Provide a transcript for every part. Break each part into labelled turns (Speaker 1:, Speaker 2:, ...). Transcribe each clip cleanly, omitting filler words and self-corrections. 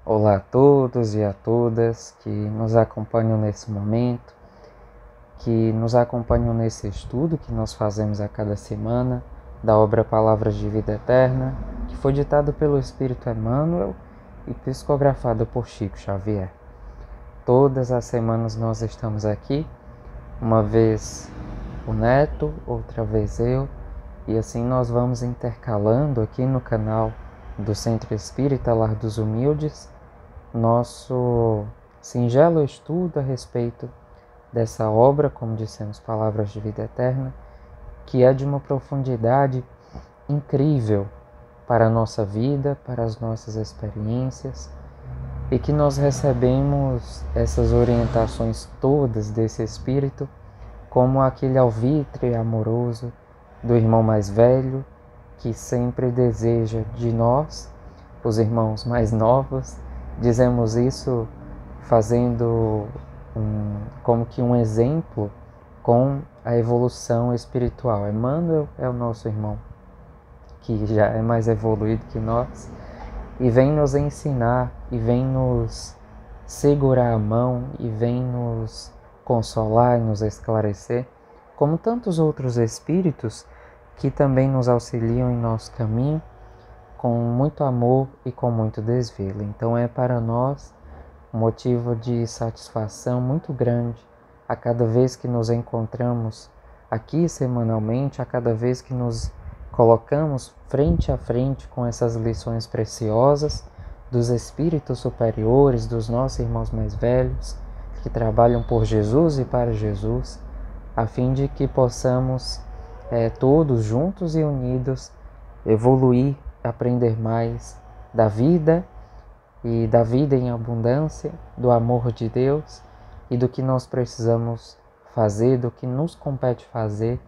Speaker 1: Olá a todos e a todas que nos acompanham nesse momento, que nos acompanham nesse estudo que nós fazemos a cada semana da obra Palavras de Vida Eterna, que foi ditado pelo Espírito Emmanuel e psicografado por Chico Xavier. Todas as semanas nós estamos aqui, uma vez o Neto, outra vez eu, e assim nós vamos intercalando aqui no canal do Centro Espírita Lar dos Humildes nosso singelo estudo a respeito dessa obra, como dissemos, Palavras de Vida Eterna, que é de uma profundidade incrível para a nossa vida, para as nossas experiências, e que nós recebemos essas orientações todas desse Espírito como aquele alvitre amoroso do irmão mais velho, que sempre deseja de nós, os irmãos mais novos. Dizemos isso fazendo como que um exemplo com a evolução espiritual. Emmanuel é o nosso irmão, que já é mais evoluído que nós, e vem nos ensinar, e vem nos segurar a mão, e vem nos consolar e nos esclarecer, como tantos outros espíritos que também nos auxiliam em nosso caminho, com muito amor e com muito desvelo. Então é para nós um motivo de satisfação muito grande a cada vez que nos encontramos aqui semanalmente, a cada vez que nos colocamos frente a frente com essas lições preciosas dos espíritos superiores, dos nossos irmãos mais velhos, que trabalham por Jesus e para Jesus, a fim de que possamos todos juntos e unidos evoluir, aprender mais da vida e da vida em abundância, do amor de Deus e do que nós precisamos fazer, do que nos compete fazer,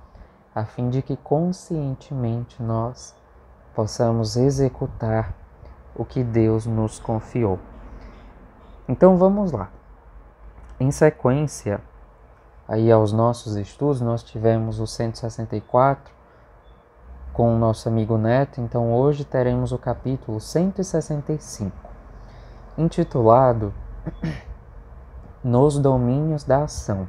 Speaker 1: a fim de que conscientemente nós possamos executar o que Deus nos confiou. Então vamos lá. Em sequência aí aos nossos estudos, nós tivemos o 164 com o nosso amigo Neto, então hoje teremos o capítulo 165, intitulado Nos Domínios da Ação.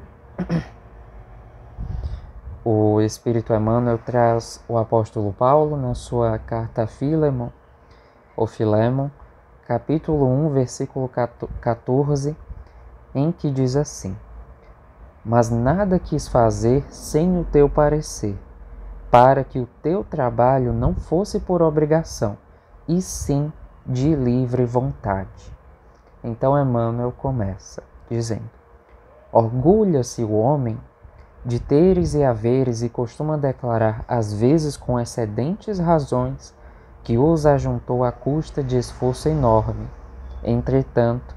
Speaker 1: O Espírito Emmanuel traz o apóstolo Paulo na sua carta a Filemon, capítulo 1, versículo 14, em que diz assim: Mas nada quis fazer sem o teu parecer, para que o teu trabalho não fosse por obrigação, e sim de livre vontade. Então Emmanuel começa dizendo: Orgulha-se o homem de teres e haveres e costuma declarar, às vezes com excedentes razões, que os ajuntou à custa de esforço enorme. Entretanto,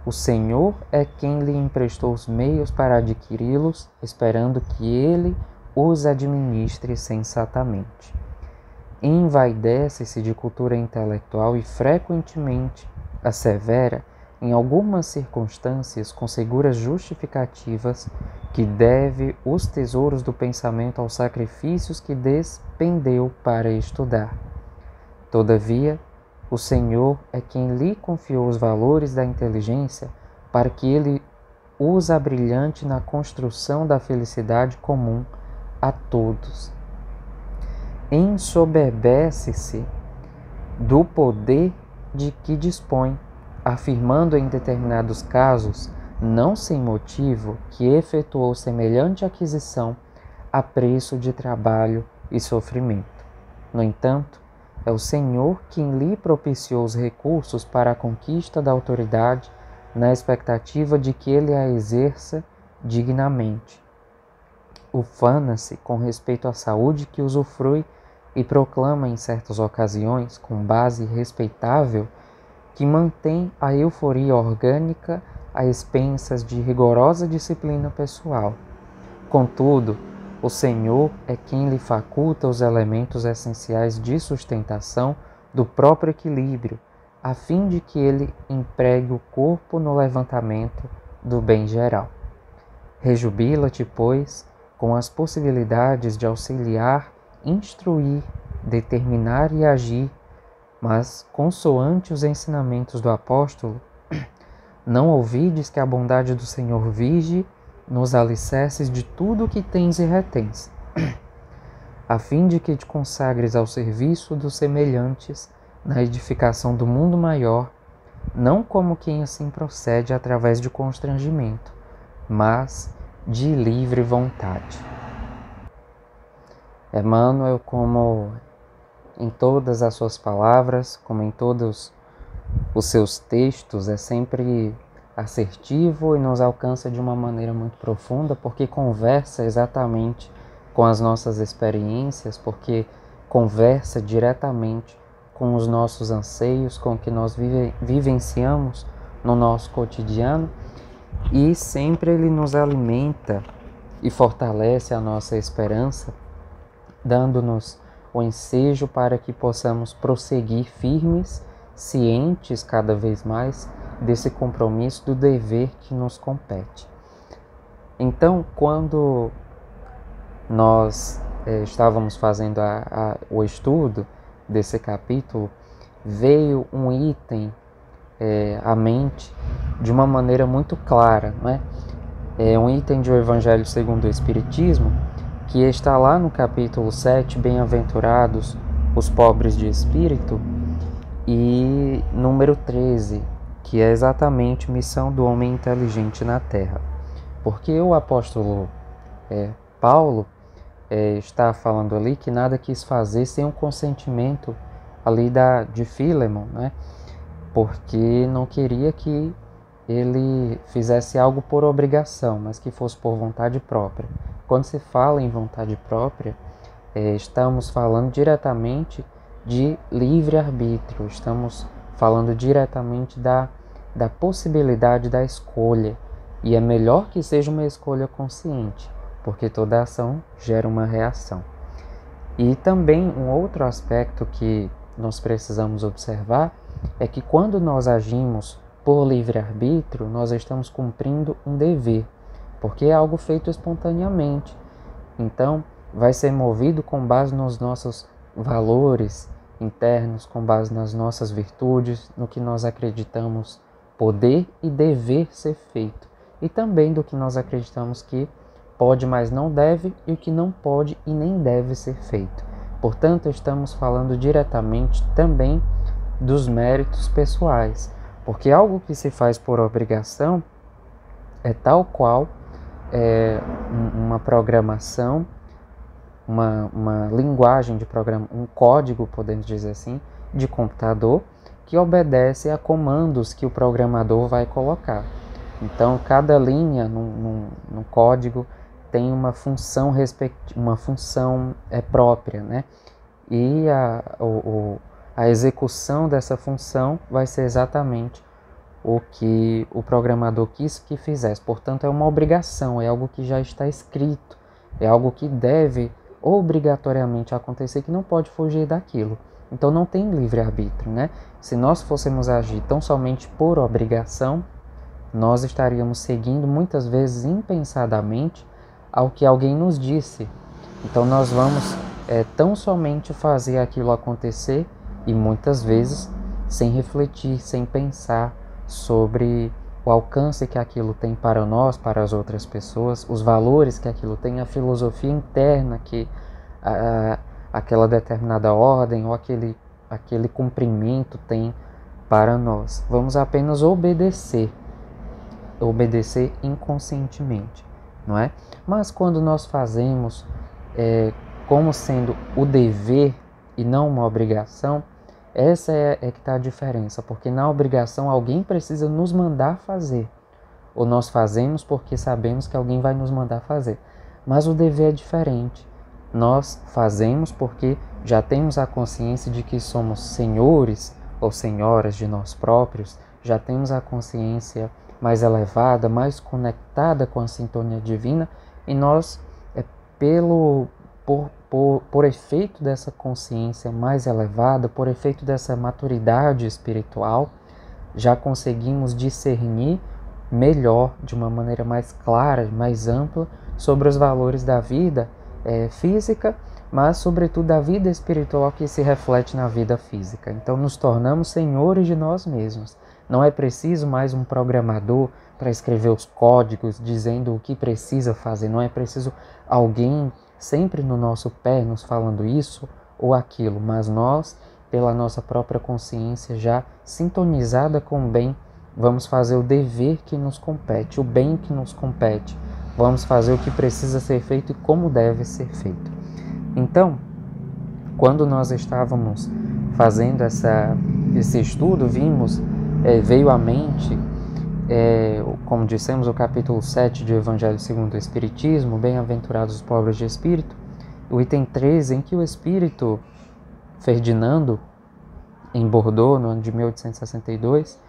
Speaker 1: o Senhor é quem lhe emprestou os meios para adquiri-los, esperando que ele os administre sensatamente. Envaidece-se de cultura intelectual e frequentemente assevera, em algumas circunstâncias com seguras justificativas, que deve os tesouros do pensamento aos sacrifícios que despendeu para estudar. Todavia, o Senhor é quem lhe confiou os valores da inteligência para que ele os abrilhante na construção da felicidade comum a todos. Ensoberbece-se do poder de que dispõe, afirmando em determinados casos, não sem motivo, que efetuou semelhante aquisição a preço de trabalho e sofrimento. No entanto, é o Senhor quem lhe propiciou os recursos para a conquista da autoridade, na expectativa de que ele a exerça dignamente. Ufana-se com respeito à saúde que usufrui e proclama em certas ocasiões, com base respeitável, que mantém a euforia orgânica a expensas de rigorosa disciplina pessoal. Contudo, o Senhor é quem lhe faculta os elementos essenciais de sustentação do próprio equilíbrio, a fim de que ele empregue o corpo no levantamento do bem geral. Rejubila-te, pois, com as possibilidades de auxiliar, instruir, determinar e agir Mas, consoante os ensinamentos do apóstolo, não ouvides que a bondade do Senhor vige nos alicerces de tudo o que tens e retens, a fim de que te consagres ao serviço dos semelhantes na edificação do mundo maior, não como quem assim procede através de constrangimento, mas de livre vontade. Emmanuel, como em todas as suas palavras, como em todos os seus textos, é sempre assertivo e nos alcança de uma maneira muito profunda, porque conversa exatamente com as nossas experiências, porque conversa diretamente com os nossos anseios, com o que nós vivenciamos no nosso cotidiano, e sempre ele nos alimenta e fortalece a nossa esperança, dando-nos o ensejo para que possamos prosseguir firmes, cientes cada vez mais desse compromisso, do dever que nos compete. Então, quando nós estávamos fazendo o estudo desse capítulo, veio um item à mente de uma maneira muito clara, não é? É um item do Evangelho segundo o Espiritismo, que está lá no capítulo 7, Bem-aventurados os pobres de espírito, e número 13, que é exatamente missão do homem inteligente na Terra. Porque o apóstolo Paulo está falando ali que nada quis fazer sem o consentimento ali de Filemon, né? Porque não queria que ele fizesse algo por obrigação, mas que fosse por vontade própria. Quando se fala em vontade própria, estamos falando diretamente de livre-arbítrio, estamos falando diretamente da possibilidade da escolha. E é melhor que seja uma escolha consciente, porque toda ação gera uma reação. E também um outro aspecto que nós precisamos observar é que quando nós agimos por livre-arbítrio, nós estamos cumprindo um dever, porque é algo feito espontaneamente. Então, vai ser movido com base nos nossos valores internos, com base nas nossas virtudes, no que nós acreditamos poder e dever ser feito, e também do que nós acreditamos que pode, mas não deve, e o que não pode e nem deve ser feito. Portanto, estamos falando diretamente também dos méritos pessoais, porque algo que se faz por obrigação é tal qual uma programação, uma linguagem de programa, um código, podemos dizer assim, de computador, que obedece a comandos que o programador vai colocar. Então, cada linha no código tem uma função própria, né? E a execução dessa função vai ser exatamente o que o programador quis que fizesse. Portanto, é uma obrigação, é algo que já está escrito, é algo que deve obrigatoriamente acontecer, que não pode fugir daquilo. Então não tem livre-arbítrio, né? Se nós fôssemos agir tão somente por obrigação, nós estaríamos seguindo muitas vezes impensadamente ao que alguém nos disse. Então nós vamos tão somente fazer aquilo acontecer, e muitas vezes sem refletir, sem pensar sobre o alcance que aquilo tem para nós, para as outras pessoas, os valores que aquilo tem, a filosofia interna que aquela determinada ordem ou aquele cumprimento tem para nós. Vamos apenas obedecer inconscientemente, não é? Mas quando nós fazemos como sendo o dever e não uma obrigação, essa é que está a diferença, porque na obrigação alguém precisa nos mandar fazer, ou nós fazemos porque sabemos que alguém vai nos mandar fazer. Mas o dever é diferente. Nós fazemos porque já temos a consciência de que somos senhores ou senhoras de nós próprios, já temos a consciência mais elevada, mais conectada com a sintonia divina, e nós, por efeito dessa consciência mais elevada, por efeito dessa maturidade espiritual, já conseguimos discernir melhor, de uma maneira mais clara, mais ampla, sobre os valores da vida física, mas sobretudo da vida espiritual que se reflete na vida física. Então nos tornamos senhores de nós mesmos. Não é preciso mais um programador para escrever os códigos dizendo o que precisa fazer. Não é preciso alguém sempre no nosso pé nos falando isso ou aquilo, mas nós, pela nossa própria consciência já sintonizada com o bem, vamos fazer o dever que nos compete, o bem que nos compete. Vamos fazer o que precisa ser feito e como deve ser feito. Então, quando nós estávamos fazendo esse estudo, veio à mente, como dissemos, o capítulo 7 do Evangelho segundo o Espiritismo, Bem-aventurados os pobres de espírito, o item 13, em que o espírito Ferdinando, em Bordeaux, no ano de 1862,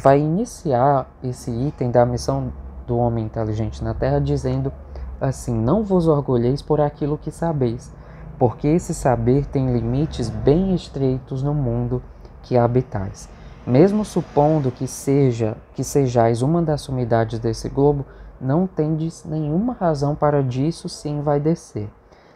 Speaker 1: vai iniciar esse item da missão do homem inteligente na Terra, dizendo assim: não vos orgulheis por aquilo que sabeis, porque esse saber tem limites bem estreitos no mundo que habitais. Mesmo supondo que sejais uma das sumidades desse globo, não tendes nenhuma razão para disso se envaidecer.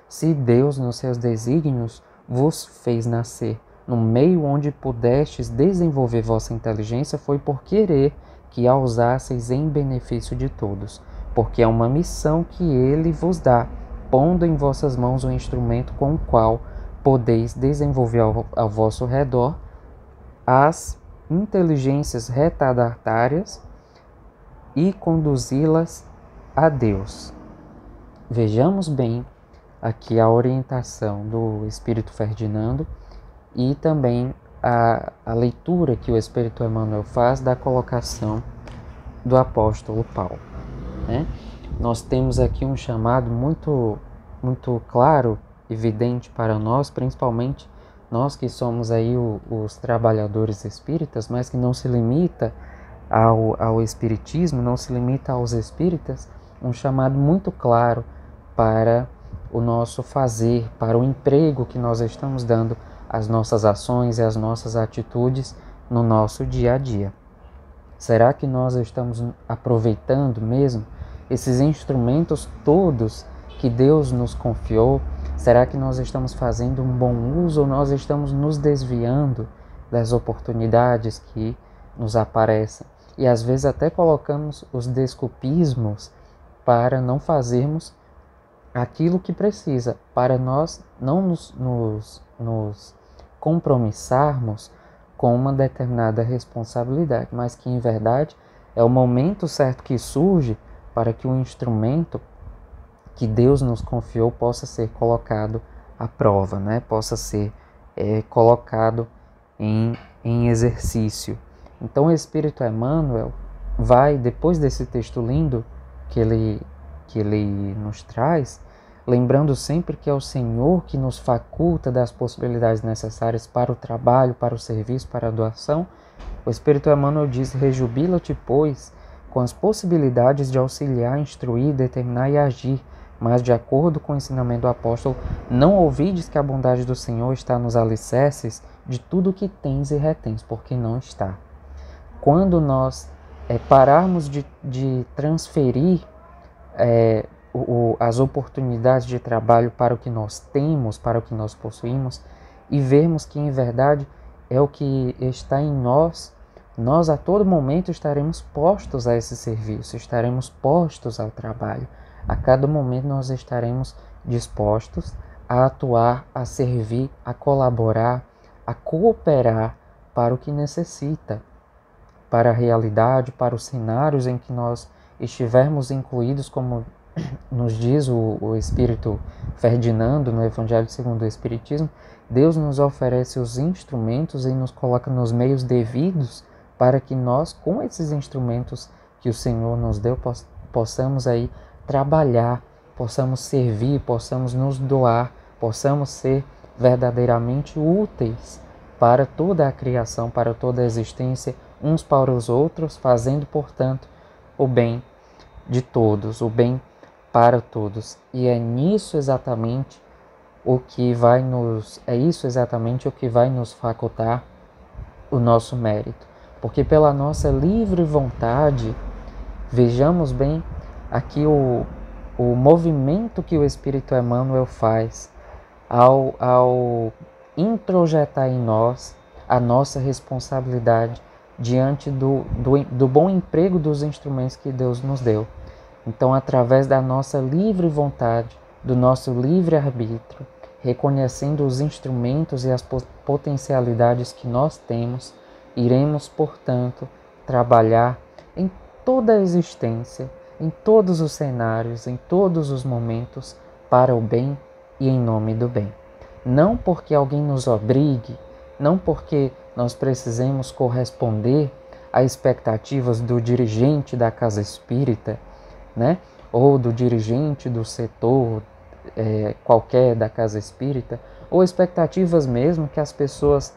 Speaker 1: Se Deus, nos seus desígnios, vos fez nascer no meio onde pudestes desenvolver vossa inteligência, foi por querer que a usasseis em benefício de todos, porque é uma missão que Ele vos dá, pondo em vossas mãos um instrumento com o qual podeis desenvolver ao vosso redor as inteligências retardatárias e conduzi-las a Deus. Vejamos bem aqui a orientação do Espírito Ferdinando e também a leitura que o Espírito Emmanuel faz da colocação do apóstolo Paulo, né? Nós temos aqui um chamado muito claro, evidente para nós, principalmente nós que somos aí os trabalhadores espíritas, mas que não se limita ao espiritismo, não se limita aos espíritas, um chamado muito claro para o nosso fazer, para o emprego que nós estamos dando às nossas ações e às nossas atitudes no nosso dia a dia. Será que nós estamos aproveitando mesmo esses instrumentos todos que Deus nos confiou? Será que nós estamos fazendo um bom uso ou nós estamos nos desviando das oportunidades que nos aparecem? E às vezes até colocamos os desculpismos para não fazermos aquilo que precisa, para nós não nos compromissarmos com uma determinada responsabilidade, mas que em verdade é o momento certo que surge para que o instrumento que Deus nos confiou possa ser colocado à prova, né? Possa ser colocado em exercício. Então o Espírito Emmanuel vai, depois desse texto lindo que ele nos traz, lembrando sempre que é o Senhor que nos faculta das possibilidades necessárias para o trabalho, para o serviço, para a doação, o Espírito Emmanuel diz: rejubila-te, pois, com as possibilidades de auxiliar, instruir, determinar e agir, mas de acordo com o ensinamento do apóstolo, não ouvides que a bondade do Senhor está nos alicerces de tudo o que tens e retens, porque não está. Quando nós pararmos de transferir as oportunidades de trabalho para o que nós temos, para o que nós possuímos, e vermos que em verdade é o que está em nós, nós a todo momento estaremos postos a esse serviço, estaremos postos ao trabalho. A cada momento nós estaremos dispostos a atuar, a servir, a colaborar, a cooperar para o que necessita, para a realidade, para os cenários em que nós estivermos incluídos, como nos diz o Espírito Ferdinando no Evangelho segundo o Espiritismo. Deus nos oferece os instrumentos e nos coloca nos meios devidos para que nós, com esses instrumentos que o Senhor nos deu, possamos aí trabalhar, possamos servir, possamos nos doar, possamos ser verdadeiramente úteis para toda a criação, para toda a existência, uns para os outros, fazendo, portanto, o bem de todos, o bem para todos. E é isso exatamente o que vai nos facultar o nosso mérito. Porque pela nossa livre vontade, vejamos bem aqui o movimento que o Espírito Emmanuel faz ao introjetar em nós a nossa responsabilidade diante do bom emprego dos instrumentos que Deus nos deu. Então, através da nossa livre vontade, do nosso livre arbítrio, reconhecendo os instrumentos e as potencialidades que nós temos, iremos, portanto, trabalhar em toda a existência, em todos os cenários, em todos os momentos, para o bem e em nome do bem. Não porque alguém nos obrigue, não porque nós precisemos corresponder a expectativas do dirigente da casa espírita, né? Ou do dirigente do setor qualquer da casa espírita, ou expectativas mesmo que as pessoas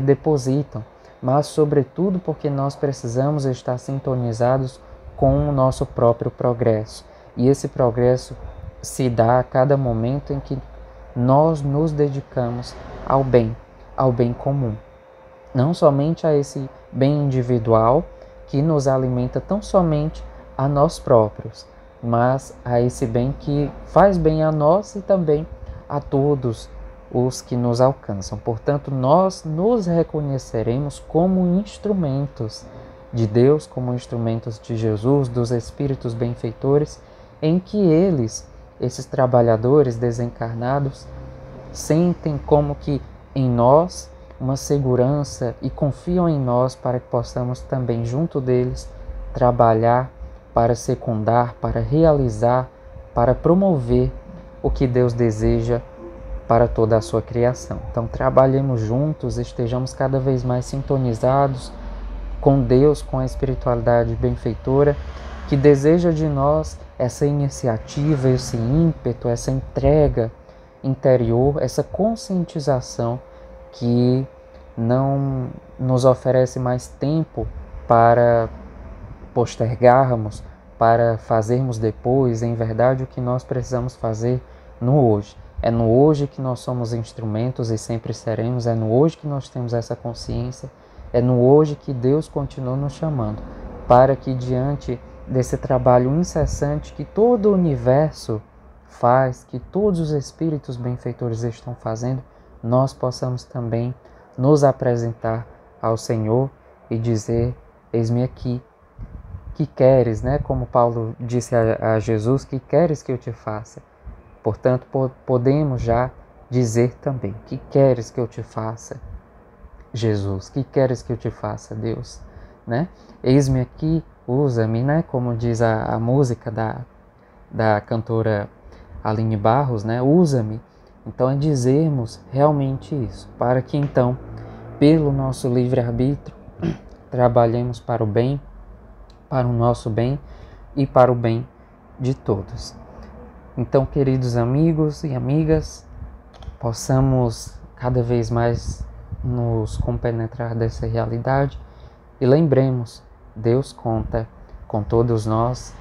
Speaker 1: depositam, mas sobretudo porque nós precisamos estar sintonizados com o nosso próprio progresso. E esse progresso se dá a cada momento em que nós nos dedicamos ao bem comum. Não somente a esse bem individual que nos alimenta tão somente a nós próprios, mas a esse bem que faz bem a nós e também a todos os que nos alcançam. Portanto, nós nos reconheceremos como instrumentos de Deus, como instrumentos de Jesus, dos Espíritos benfeitores, em que eles, esses trabalhadores desencarnados, sentem como que em nós uma segurança e confiam em nós para que possamos também, junto deles, trabalhar para secundar, para realizar, para promover o que Deus deseja para toda a sua criação. Então, trabalhemos juntos, estejamos cada vez mais sintonizados com Deus, com a espiritualidade benfeitora, que deseja de nós essa iniciativa, esse ímpeto, essa entrega interior, essa conscientização que não nos oferece mais tempo para postergarmos, para fazermos depois. Em verdade, o que nós precisamos fazer no hoje. É no hoje que nós somos instrumentos e sempre seremos, é no hoje que nós temos essa consciência, é no hoje que Deus continua nos chamando, para que diante desse trabalho incessante que todo o universo faz, que todos os espíritos benfeitores estão fazendo, nós possamos também nos apresentar ao Senhor e dizer: eis-me aqui, que queres, né? Como Paulo disse a Jesus, que queres que eu te faça? Portanto, podemos já dizer também: que queres que eu te faça, Jesus? Que queres que eu te faça, Deus? Né? Eis-me aqui, usa-me, né? Como diz a música da cantora Aline Barros, né? Usa-me. Então é dizermos realmente isso, para que então, pelo nosso livre-arbítrio, trabalhemos para o bem, para o nosso bem e para o bem de todos. Então, queridos amigos e amigas, possamos cada vez mais nos compenetrar dessa realidade e lembremos, Deus conta com todos nós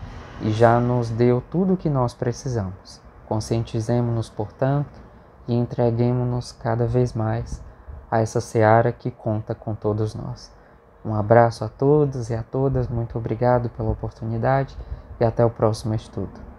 Speaker 1: e já nos deu tudo o que nós precisamos. Conscientizemo-nos, portanto, e entreguemo-nos cada vez mais a essa seara que conta com todos nós. Um abraço a todos e a todas, muito obrigado pela oportunidade e até o próximo estudo.